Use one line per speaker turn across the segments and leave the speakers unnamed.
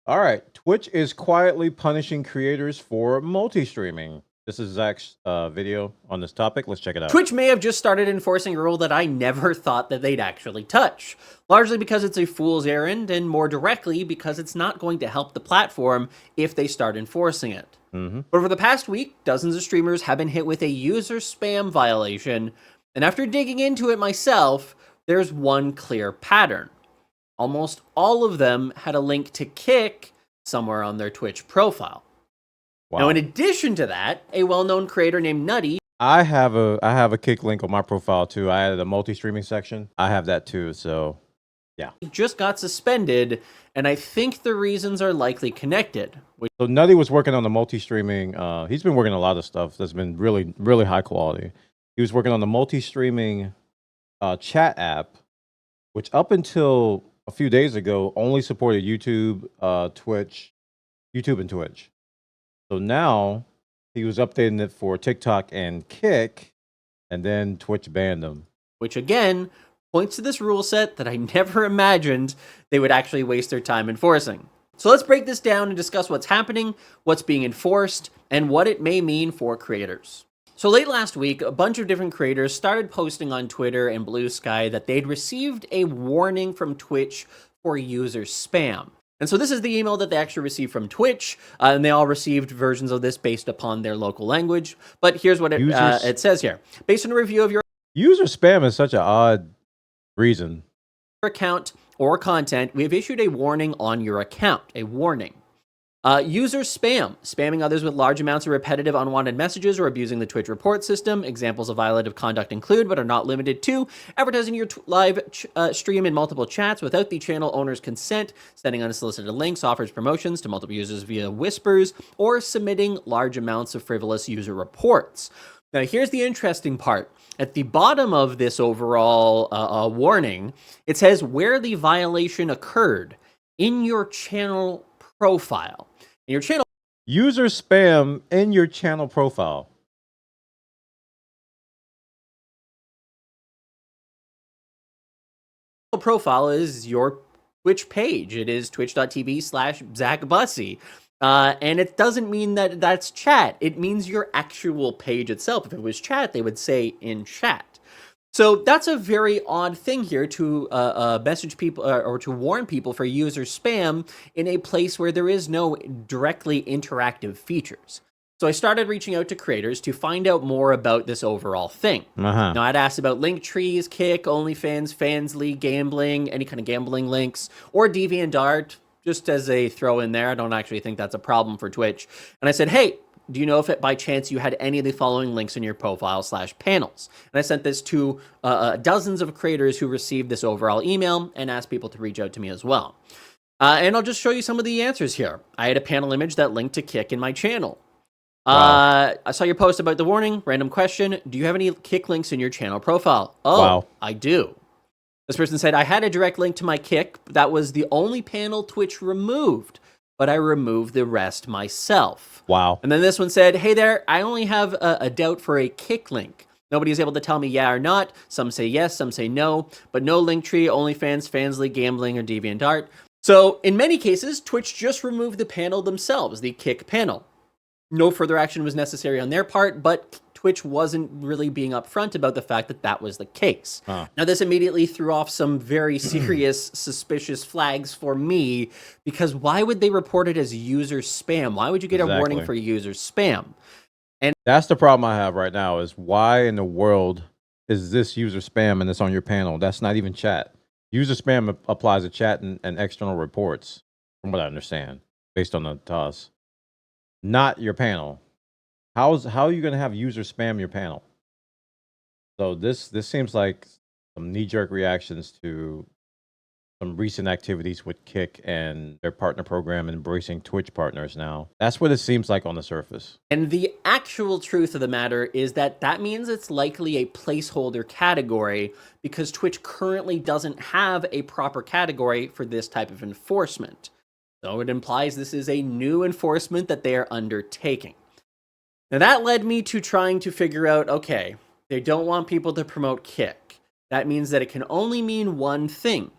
All right. Twitch is quietly punishing creators for multi-streaming. This is Zach's video on this topic. Let's check it out.
Twitch may have just started enforcing a rule that I never thought that they'd actually touch, largely because it's a fool's errand, and more directly because it's not going to help the platform if they start enforcing it. But over the past week, dozens of streamers have been hit with a user spam violation, and after digging into it myself, there's one clear pattern. Almost all of them had a link to Kick somewhere on their Twitch profile. Wow. Now, in addition to that, a well-known creator named Nutty.
I have a Kick link on my profile too. I added a multi-streaming section. I have that too, so yeah.
Just got suspended, and I think the reasons are likely connected.
So Nutty was working on the multi-streaming. He's been working on a lot of stuff that's been really, really high quality. He was working on the multi-streaming chat app, which up until a few days ago only supported YouTube, YouTube and Twitch. So now he was updating it for TikTok and Kick, and then Twitch banned them.
Which again points to this rule set that I never imagined they would actually waste their time enforcing. So let's break this down and discuss what's happening, what's being enforced, and what it may mean for creators. So late last week, a bunch of different creators started posting on Twitter and Blue Sky that they'd received a warning from Twitch for user spam. And so this is the email that they actually received from Twitch, and they all received versions of this based upon their local language. But here's what it says here. Based on a review of your
user spam is such an odd reason.
Account or content, we have issued a warning on your account, a warning. User spam, spamming others with large amounts of repetitive unwanted messages or abusing the Twitch report system. Examples of violative conduct include, but are not limited to, advertising your live stream in multiple chats without the channel owner's consent, sending unsolicited links, offers, promotions to multiple users via whispers, or submitting large amounts of frivolous user reports. Now, here's the interesting part. At the bottom of this overall warning, it says where the violation occurred in your channel profile. In your channel
user spam in your channel profile.
Profile is your Twitch page. It is twitch.tv/ZachBussy. And it doesn't mean that that's chat. It means your actual page itself. If it was chat, they would say in chat. So that's a very odd thing here to message people or to warn people for user spam in a place where there is no directly interactive features. So I started reaching out to creators to find out more about this overall thing. Now, I'd asked about link trees, Kick, OnlyFans, Fansly, gambling, any kind of gambling links, or DeviantArt, just as a throw in there. I don't actually think that's a problem for Twitch. And I said, hey, do you know if by chance you had any of the following links in your profile/panels? And I sent this to dozens of creators who received this overall email and asked people to reach out to me as well. And I'll just show you some of the answers here. I had a panel image that linked to Kick in my channel. Wow. I saw your post about the warning. Random question. Do you have any Kick links in your channel profile? Oh, wow. I do. This person said, I had a direct link to my Kick. That was the only panel Twitch removed, but I removed the rest myself.
Wow.
And then this one said, hey there, I only have a doubt for a Kick link. Nobody is able to tell me yeah or not. Some say yes, some say no, but no Linktree, OnlyFans, Fansly, gambling, or DeviantArt. So in many cases, Twitch just removed the panel themselves, the Kick panel. No further action was necessary on their part, but Twitch wasn't really being upfront about the fact that that was the case. Now, this immediately threw off some very serious suspicious flags for me, because why would they report it as user spam? Why would you get a warning for user spam? And
that's the problem I have right now is why in the world is this user spam and it's on your panel? That's not even chat. User spam applies to chat and external reports, from what I understand, based on the TOS. Not your panel. How are you going to have user spam your panel? So this seems like some knee-jerk reactions to some recent activities with Kick and their partner program embracing Twitch partners now. That's what it seems like on the surface.
And the actual truth of the matter is that that means it's likely a placeholder category, because Twitch currently doesn't have a proper category for this type of enforcement. So it implies this is a new enforcement that they are undertaking. Now that led me to trying to figure out, okay, they don't want people to promote Kick. That means that it can only mean one thing.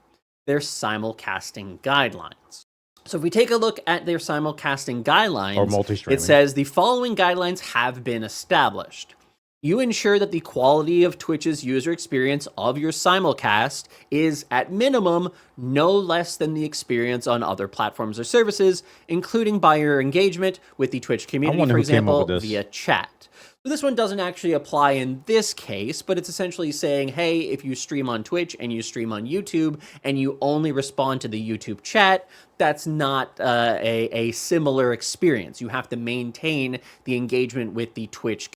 Their simulcasting guidelines. So if we take a look at their simulcasting guidelines,
Or multi-streaming.
it says the following guidelines have been established. You ensure that the quality of Twitch's user experience of your simulcast is, at minimum, no less than the experience on other platforms or services, including by your engagement with the Twitch community,
wonder
for
who came up
example,
with this.
via chat. So this one doesn't actually apply in this case, but it's essentially saying, hey, if you stream on Twitch and you stream on YouTube and you only respond to the YouTube chat, that's not a similar experience. You have to maintain the engagement with the Twitch.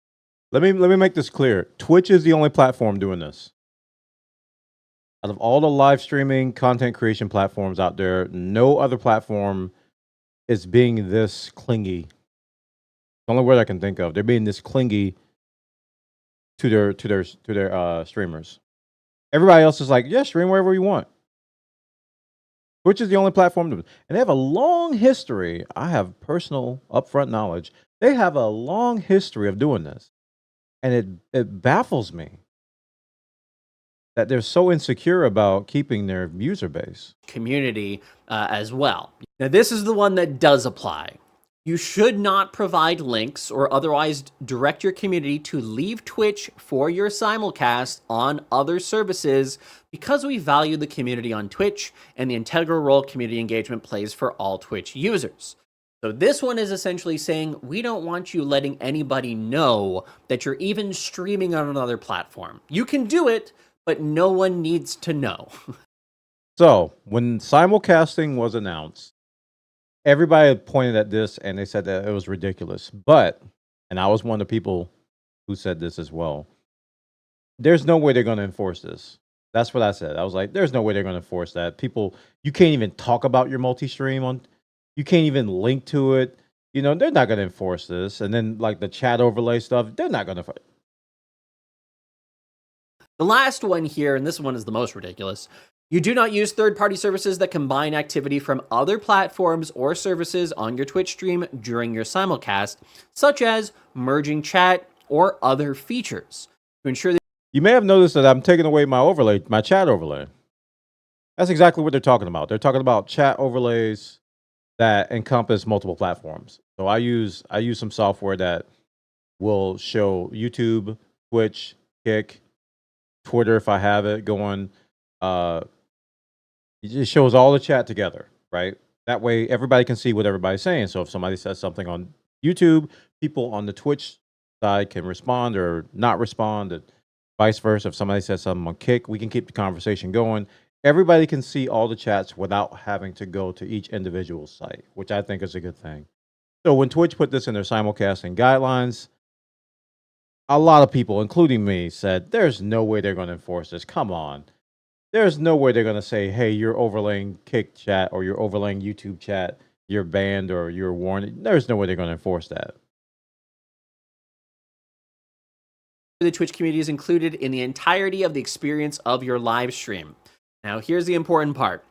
Let me make this clear. Twitch is the only platform doing this. Out of all the live streaming content creation platforms out there, no other platform is being this clingy. The only word I can think of. They're being this clingy to their streamers. Everybody else is like, yeah, stream wherever you want. Twitch is the only platform to, and they have a long history. I have personal upfront knowledge. They have a long history of doing this. And it baffles me that they're so insecure about keeping their user base.
Community as well. Now, this is the one that does apply. You should not provide links or otherwise direct your community to leave Twitch for your simulcast on other services because we value the community on Twitch and the integral role community engagement plays for all Twitch users. So this one is essentially saying, we don't want you letting anybody know that you're even streaming on another platform. You can do it, but no one needs to know.
So when simulcasting was announced, everybody pointed at this and they said that it was ridiculous. But, and I was one of the people who said this as well, there's no way they're going to enforce this. That's what I said. I was like, there's no way they're going to enforce that. People, you can't even talk about your multi-stream on, you can't even link to it. You know, they're not going to enforce this. And then like the chat overlay stuff, they're not going to.
The last one here, and this one is the most ridiculous. You do not use third-party services that combine activity from other platforms or services on your Twitch stream during your simulcast, such as merging chat or other features. To ensure that
you may have noticed that I'm taking away my overlay, my chat overlay. That's exactly what they're talking about. They're talking about chat overlays that encompass multiple platforms. So I use some software that will show YouTube, Twitch, Kick, Twitter if I have it going. It just shows all the chat together, right? That way everybody can see what everybody's saying. So if somebody says something on YouTube, people on the Twitch side can respond or not respond, and vice versa. If somebody says something on Kick, we can keep the conversation going. Everybody can see all the chats without having to go to each individual site, which I think is a good thing. So when Twitch put this in their simulcasting guidelines, a lot of people, including me, said, there's no way they're going to enforce this. Come on. There's no way they're going to say, hey, you're overlaying Kick chat or you're overlaying YouTube chat, you're banned or you're warned. There's no way they're going to enforce that.
the Twitch community is included in the entirety of the experience of your live stream. Now, here's the important part.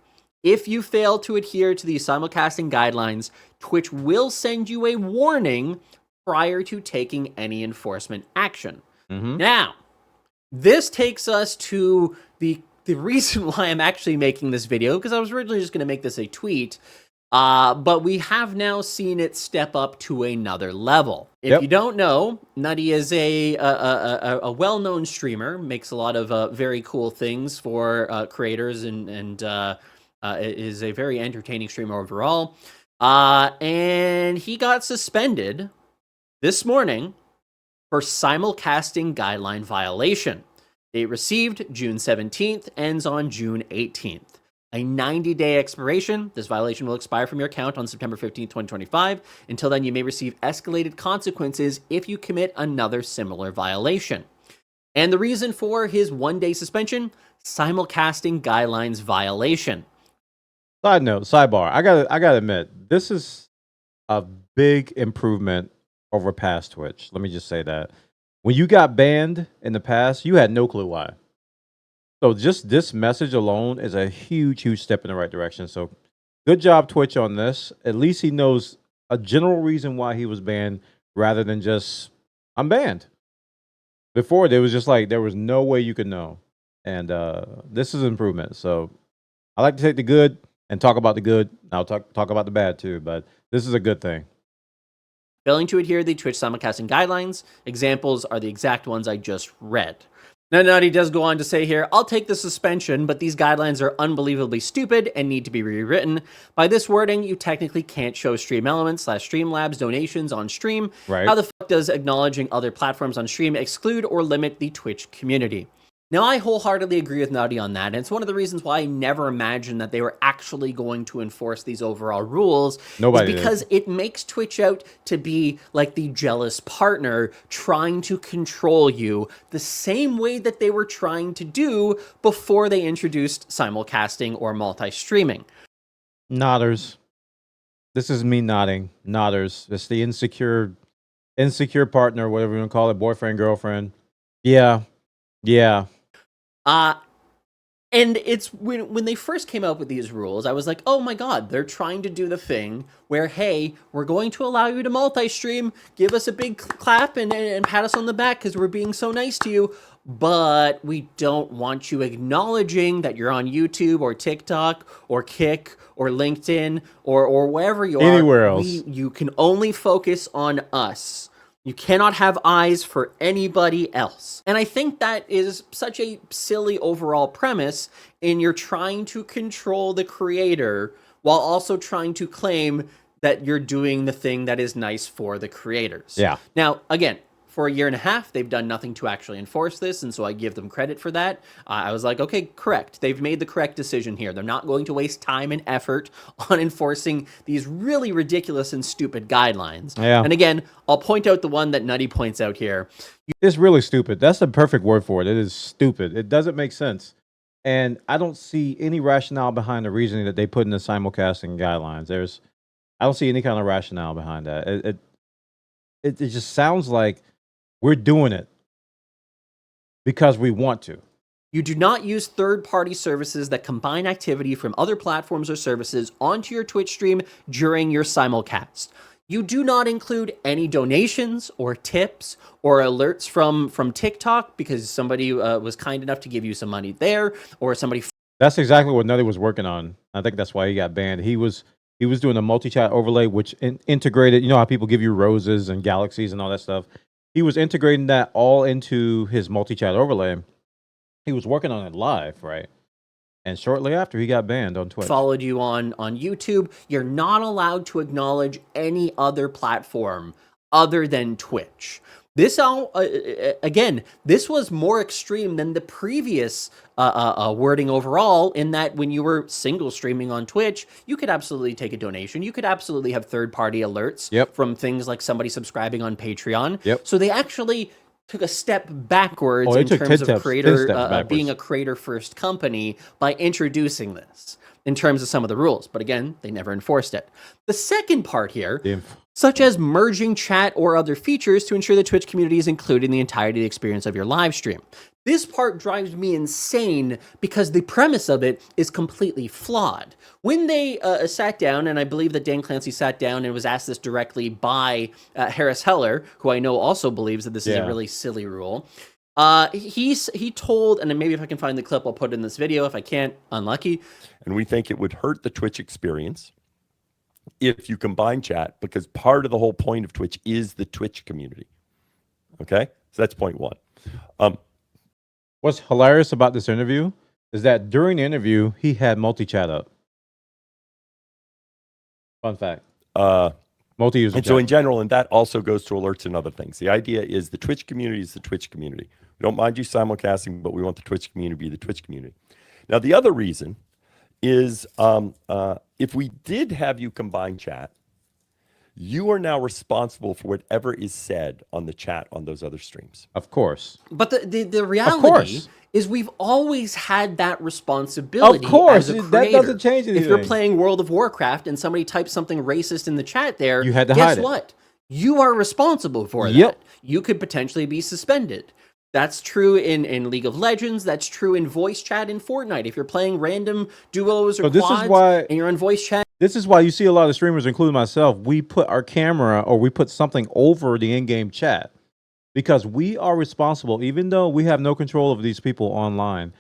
If you fail to adhere to the simulcasting guidelines, Twitch will send you a warning prior to taking any enforcement action. Now, this takes us to the reason why I'm actually making this video, because I was originally just going to make this a tweet, but we have now seen it step up to another level. If you don't know, Nutty is a well-known streamer, makes a lot of very cool things for creators, and is a very entertaining streamer overall. And he got suspended this morning for simulcasting guideline violation. Date received June 17th, ends on June 18th. A 90-day expiration. This violation will expire from your account on September 15th, 2025. Until then, you may receive escalated consequences if you commit another similar violation. And the reason for his one-day suspension, simulcasting guidelines violation.
Side note, sidebar. I gotta admit, this is a big improvement over past Twitch. Let me just say that. When you got banned in the past, you had no clue why. So just this message alone is a huge, huge step in the right direction. So good job, Twitch, on this. At least he knows a general reason why he was banned rather than just, I'm banned. Before, there was just like, there was no way you could know. And this is an improvement. So I like to take the good and talk about the good. I'll talk about the bad too, but this is a good thing.
Failing to adhere to the Twitch simulcasting guidelines. Examples are the exact ones I just read. Now, Nutty does go on to say here, I'll take the suspension, but these guidelines are unbelievably stupid and need to be rewritten. By this wording, you technically can't show stream elements / Streamlabs donations on stream.
Right.
How the fuck does acknowledging other platforms on stream exclude or limit the Twitch community? Now, I wholeheartedly agree with Nutty on that, and it's one of the reasons why I never imagined that they were actually going to enforce these overall rules.
Nobody
because it makes Twitch out to be like the jealous partner trying to control you the same way that they were trying to do before they introduced simulcasting or multi-streaming.
Nodders. This is me nodding. Nodders. It's the insecure partner, whatever you want to call it, boyfriend, girlfriend. Yeah.
And it's when they first came out with these rules, I was like, oh my god, they're trying to do the thing where, hey, we're going to allow you to multi-stream, give us a big clap and pat us on the back because we're being so nice to you, but we don't want you acknowledging that you're on YouTube or TikTok or Kick or LinkedIn or wherever you are.
Anywhere else.
You can only focus on us. You cannot have eyes for anybody else. And I think that is such a silly overall premise, and you're trying to control the creator while also trying to claim that you're doing the thing that is nice for the creators.
Yeah.
Now, again, for a year and a half, they've done nothing to actually enforce this, and so I give them credit for that. I was like, okay, correct. They've made the correct decision here. They're not going to waste time and effort on enforcing these really ridiculous and stupid guidelines.
Yeah.
And again, I'll point out the one that Nutty points out here.
It's really stupid. That's the perfect word for it. It is stupid. It doesn't make sense. And I don't see any rationale behind the reasoning that they put in the simulcasting guidelines. I don't see any kind of rationale behind that. It just sounds like we're doing it because we want to.
You do not use third-party services that combine activity from other platforms or services onto your Twitch stream during your simulcast. You do not include any donations or tips or alerts from TikTok because somebody was kind enough to give you some money there, or somebody...
That's exactly what Nutty was working on. I think that's why he got banned. He was doing a multi-chat overlay, which integrated, you know how people give you roses and galaxies and all that stuff? He was integrating that all into his multi-chat overlay. He was working on it live, right? And shortly after, he got banned on Twitch.
Followed you on YouTube. You're not allowed to acknowledge any other platform other than Twitch. This again, this was more extreme than the previous wording overall, in that when you were single streaming on Twitch, you could absolutely take a donation. You could absolutely have third-party alerts from things like somebody subscribing on Patreon. So they actually took a step backwards in terms of being a creator-first company by introducing this in terms of some of the rules. But again, they never enforced it. The second part here, such as merging chat or other features to ensure the Twitch community is included in the entirety of the experience of your live stream. This part drives me insane because the premise of it is completely flawed. When they sat down, and I believe that Dan Clancy sat down and was asked this directly by Harris Heller, who I know also believes that this is a really silly rule. He told, and maybe if I can find the clip, I'll put it in this video. If I can't, unlucky.
And we think it would hurt the Twitch experience if you combine chat, because part of the whole point of Twitch is the Twitch community. Okay? So that's point one.
What's hilarious about this interview is that during the interview, he had multi-chat up. Fun fact. Multi-user
and
chat.
so in general, and that also goes to alerts and other things. The idea is the Twitch community is the Twitch community. We don't mind you simulcasting, but we want the Twitch community to be the Twitch community. Now, the other reason is if we did have you combine chat, you are now responsible for whatever is said on the chat on those other streams.
Of course.
But the reality is we've always had that responsibility.
Of course.
As a creator.
That doesn't change anything.
If you're playing World of Warcraft and somebody types something racist in the chat there,
you had to hide it.
Guess what? You are responsible for that. You could potentially be suspended. That's true in League of Legends. That's true in voice chat in Fortnite. If you're playing random duos or quads and you're on voice chat.
This is why you see a lot of streamers, including myself, we put our camera or we put something over the in-game chat because we are responsible, even though we have no control of these people online,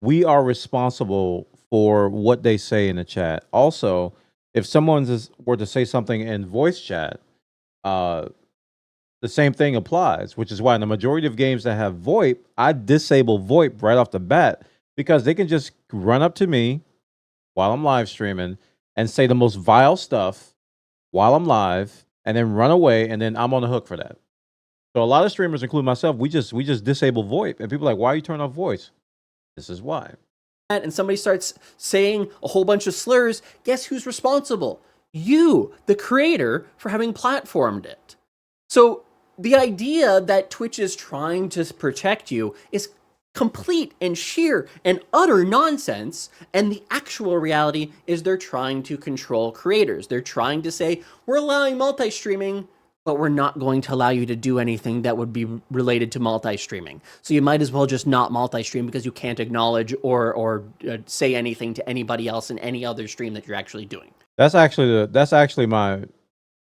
we are responsible for what they say in the chat. Also, if someone were to say something in voice chat, the same thing applies, which is why in the majority of games that have VoIP, I disable VoIP right off the bat because they can just run up to me while I'm live streaming and say the most vile stuff while I'm live and then run away, and then I'm on the hook for that. So a lot of streamers, including myself, we just disable VoIP, and people are like, why are you turning off voice? This is why.
And somebody starts saying a whole bunch of slurs, guess who's responsible? You, the creator, for having platformed it. So the idea that Twitch is trying to protect you is complete and sheer and utter nonsense. And the actual reality is they're trying to control creators. They're trying to say, we're allowing multi-streaming, but we're not going to allow you to do anything that would be related to multi-streaming. So you might as well just not multi-stream because you can't acknowledge or say anything to anybody else in any other stream that you're actually doing.
That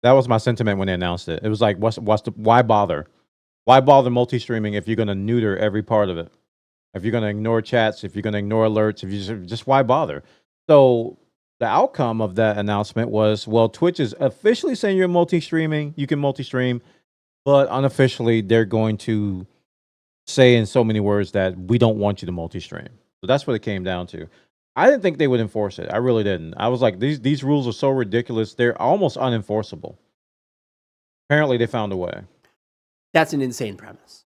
was my sentiment when they announced it. It was like, why bother? Why bother multi-streaming if you're going to neuter every part of it? If you're going to ignore chats, if you're going to ignore alerts, if you just why bother? So the outcome of that announcement was, well, Twitch is officially saying you're multi-streaming, you can multi-stream, but unofficially they're going to say in so many words that we don't want you to multi-stream. So that's what it came down to. I didn't think they would enforce it. I really didn't. I was like, these rules are so ridiculous, they're almost unenforceable. Apparently they found a way.
That's an insane premise.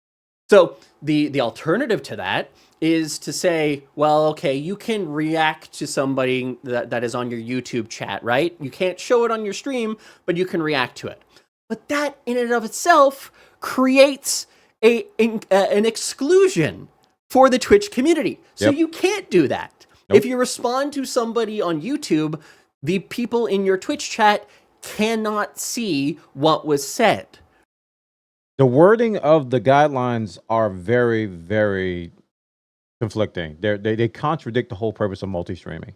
So the alternative to that is to say, well, okay, you can react to somebody that is on your YouTube chat, right? You can't show it on your stream, but you can react to it. But that in and of itself creates an exclusion for the Twitch community. So you can't do that. Nope. If you respond to somebody on YouTube, the people in your Twitch chat cannot see what was said.
The wording of the guidelines are very, very conflicting. They contradict the whole purpose of multi-streaming.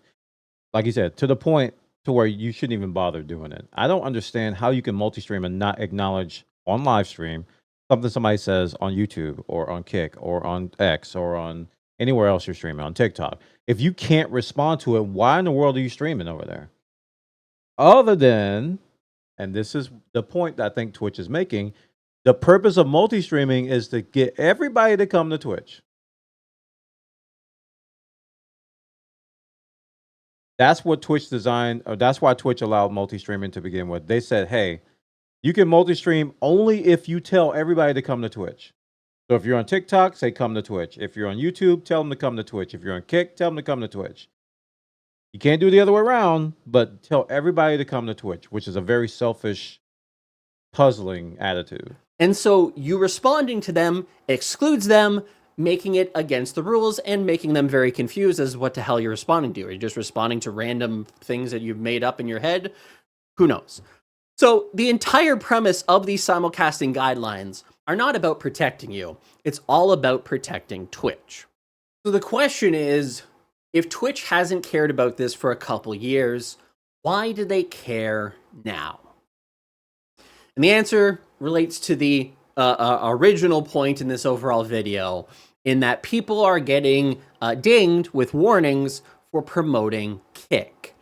Like you said, to the point to where you shouldn't even bother doing it. I don't understand how you can multi-stream and not acknowledge on live stream something somebody says on YouTube or on Kick or on X or on anywhere else you're streaming, on TikTok. If you can't respond to it, why in the world are you streaming over there? Other than, and this is the point that I think Twitch is making, the purpose of multi-streaming is to get everybody to come to Twitch. That's what Twitch designed, or that's why Twitch allowed multi-streaming to begin with. They said, hey, you can multi-stream only if you tell everybody to come to Twitch. So if you're on TikTok, say come to Twitch. If you're on YouTube, tell them to come to Twitch. If you're on Kick, tell them to come to Twitch. You can't do it the other way around, but tell everybody to come to Twitch, which is a very selfish, puzzling attitude.
And so you responding to them excludes them, making it against the rules and making them very confused as what the hell you're responding to. Are you just responding to random things that you've made up in your head? Who knows? So the entire premise of these simulcasting guidelines are not about protecting you. It's all about protecting Twitch. So the question is, if Twitch hasn't cared about this for a couple years, why do they care now? And the answer relates to the original point in this overall video, in that people are getting dinged with warnings for promoting Kick.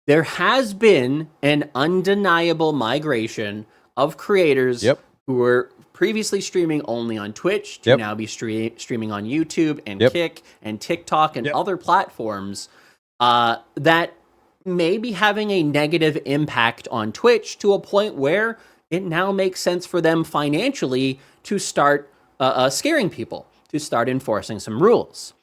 There has been an undeniable migration of creators who were previously streaming only on Twitch to now be streaming on YouTube and Kick and TikTok and other platforms that may be having a negative impact on Twitch to a point where it now makes sense for them financially to start scaring people, to start enforcing some rules.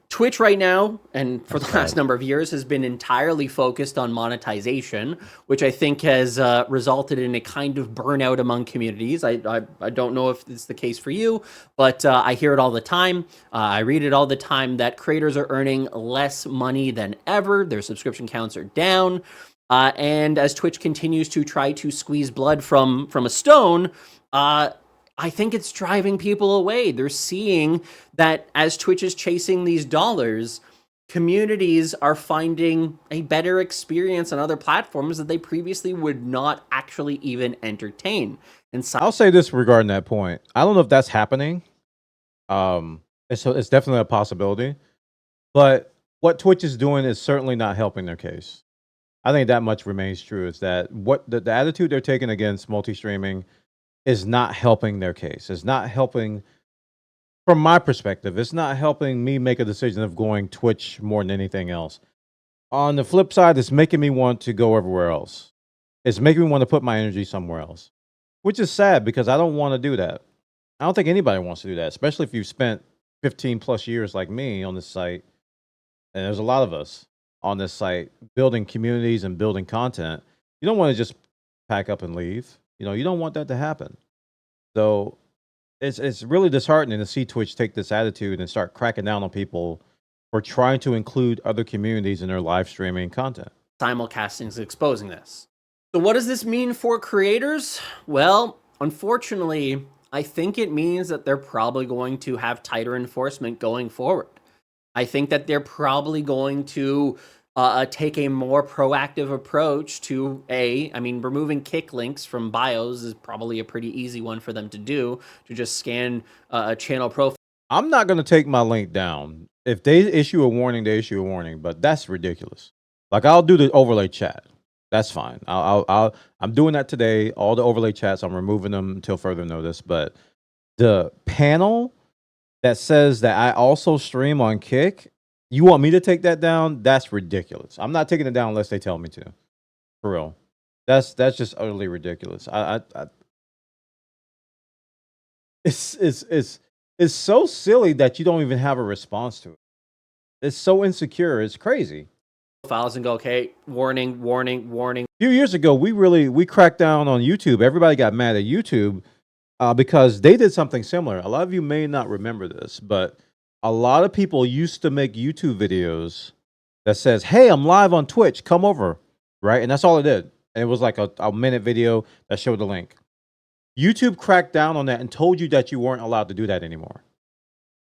Twitch right now, and for the last number of years, has been entirely focused on monetization, which I think has resulted in a kind of burnout among communities. I don't know if it's the case for you, but I hear it all the time. I read it all the time that creators are earning less money than ever. Their subscription counts are down. And as Twitch continues to try to squeeze blood from a stone, I think it's driving people away. They're seeing that as Twitch is chasing these dollars, communities are finding a better experience on other platforms that they previously would not actually even entertain. And so
I'll say this regarding that point. I don't know if that's happening. It's definitely a possibility. But what Twitch is doing is certainly not helping their case. I think that much remains true. Is that what the attitude they're taking against multi-streaming is not helping their case. It's not helping, from my perspective, it's not helping me make a decision of going Twitch more than anything else. On the flip side, it's making me want to go everywhere else. It's making me want to put my energy somewhere else, which is sad because I don't want to do that. I don't think anybody wants to do that, especially if you've spent 15 plus years like me on this site. And there's a lot of us on this site building communities and building content. You don't want to just pack up and leave. You know, you don't want that to happen. So it's really disheartening to see Twitch take this attitude and start cracking down on people for trying to include other communities in their live streaming content.
Simulcasting is exposing this. So what does this mean for creators? Well, unfortunately, I think it means that they're probably going to have tighter enforcement going forward. I think that they're probably going to take a more proactive approach to removing kick links from bios is probably a pretty easy one for them to do, to just scan a channel profile.
I'm not going to take my link down. If they issue a warning, they issue a warning, but that's ridiculous. Like, I'll do the overlay chat. That's fine. I'm doing that today. All the overlay chats, I'm removing them until further notice. But the panel that says that I also stream on Kick, you want me to take that down? That's ridiculous. I'm not taking it down unless they tell me to. For real. That's just utterly ridiculous. It's so silly that you don't even have a response to it. It's so insecure. It's crazy.
Files and go, okay, warning, warning, warning.
A few years ago, we cracked down on YouTube. Everybody got mad at YouTube because they did something similar. A lot of you may not remember this, but a lot of people used to make YouTube videos that says, "Hey, I'm live on Twitch. Come over," right? And that's all it did. And it was like a minute video that showed the link. YouTube cracked down on that and told you that you weren't allowed to do that anymore,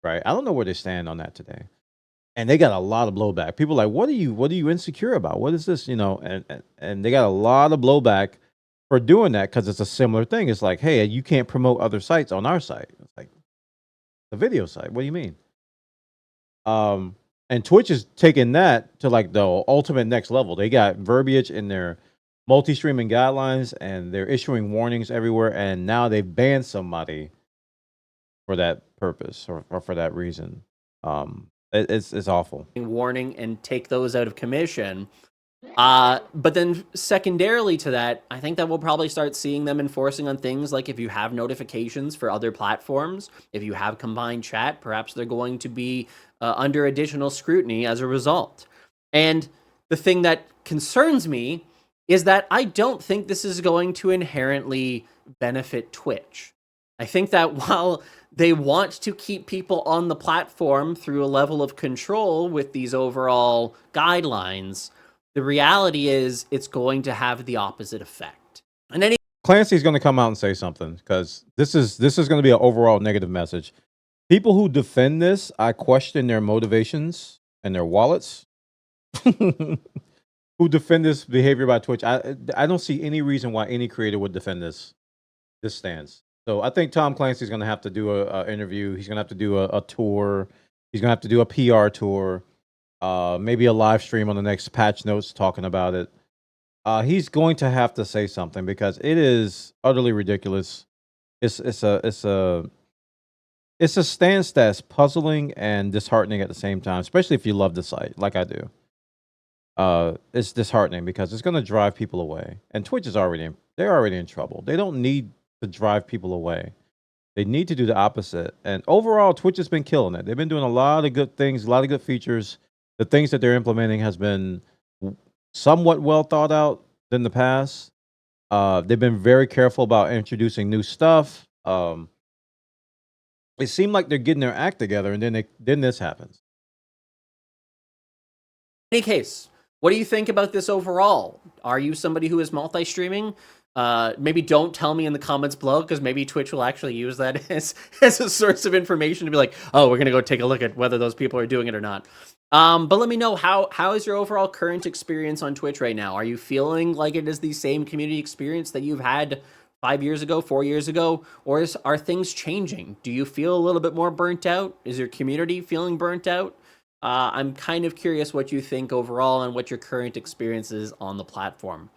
right? I don't know where they stand on that today. And they got a lot of blowback. People are like, what are you insecure about? What is this? You know, and they got a lot of blowback for doing that because it's a similar thing. It's like, hey, you can't promote other sites on our site. It's like the video site. What do you mean? And Twitch is taking that to like the ultimate next level. They got verbiage in their multi-streaming guidelines and they're issuing warnings everywhere. And now they've banned somebody for that purpose or for that reason. It's awful.
Warning and take those out of commission. But then secondarily to that, I think that we'll probably start seeing them enforcing on things like if you have notifications for other platforms, if you have combined chat, perhaps they're going to be under additional scrutiny as a result. And the thing that concerns me is that I don't think this is going to inherently benefit Twitch. I think that while they want to keep people on the platform through a level of control with these overall guidelines, the reality is it's going to have the opposite effect. And
Clancy's going to come out and say something because this is going to be an overall negative message. People who defend this, I question their motivations and their wallets. Who defend this behavior by Twitch? I don't see any reason why any creator would defend this stance. So I think Tom Clancy's going to have to do an interview. He's going to have to do a tour. He's going to have to do a PR tour. Maybe a live stream on the next patch notes talking about it. He's going to have to say something because it is utterly ridiculous. It's a stance that's puzzling and disheartening at the same time, especially if you love the site like I do. It's disheartening because it's going to drive people away. And Twitch is they're already in trouble. They don't need to drive people away. They need to do the opposite. And overall, Twitch has been killing it. They've been doing a lot of good things, a lot of good features. The things that they're implementing has been somewhat well thought out than the past. They've been very careful about introducing new stuff. It seemed like they're getting their act together, and then this happens.
In any case, what do you think about this overall? Are you somebody who is multi-streaming? Maybe don't tell me in the comments below because maybe Twitch will actually use that as a source of information to be like, oh, we're going to go take a look at whether those people are doing it or not. But let me know, how is your overall current experience on Twitch right now? Are you feeling like it is the same community experience that you've had 5 years ago, 4 years ago? Or are things changing? Do you feel a little bit more burnt out? Is your community feeling burnt out? I'm kind of curious what you think overall and what your current experience is on the platform.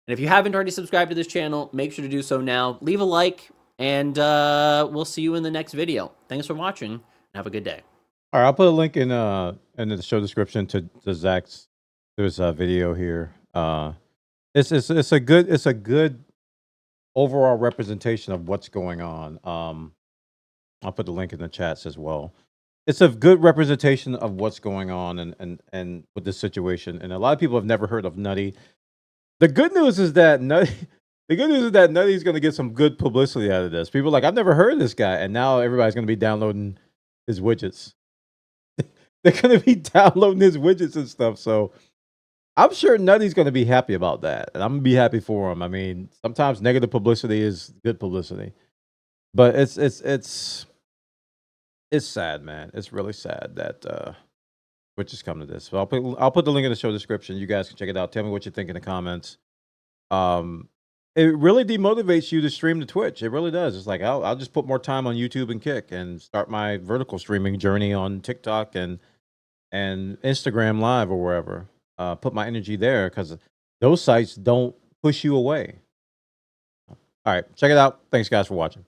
And if you haven't already subscribed to this channel, make sure to do so now. Leave a like, and we'll see you in the next video. Thanks for watching, and have a good day.
All right, I'll put a link in the show description to Zach's video here. It's a good overall representation of what's going on. I'll put the link in the chats as well. It's a good representation of what's going on and with this situation. And a lot of people have never heard of Nutty. The good news is that Nutty's going to get some good publicity out of this. People are like, I've never heard of this guy, and now everybody's going to be downloading his widgets. They're going to be downloading his widgets and stuff. So I'm sure Nutty's going to be happy about that, and I'm going to be happy for him. I mean, sometimes negative publicity is good publicity, but it's sad, man. It's really sad that which has come to this. So I'll put the link in the show description. You guys can check it out. Tell me what you think in the comments. It really demotivates you to stream to Twitch. It really does. It's like I'll just put more time on YouTube and Kick and start my vertical streaming journey on TikTok and Instagram Live or wherever. Put my energy there because those sites don't push you away. All right, check it out. Thanks, guys, for watching.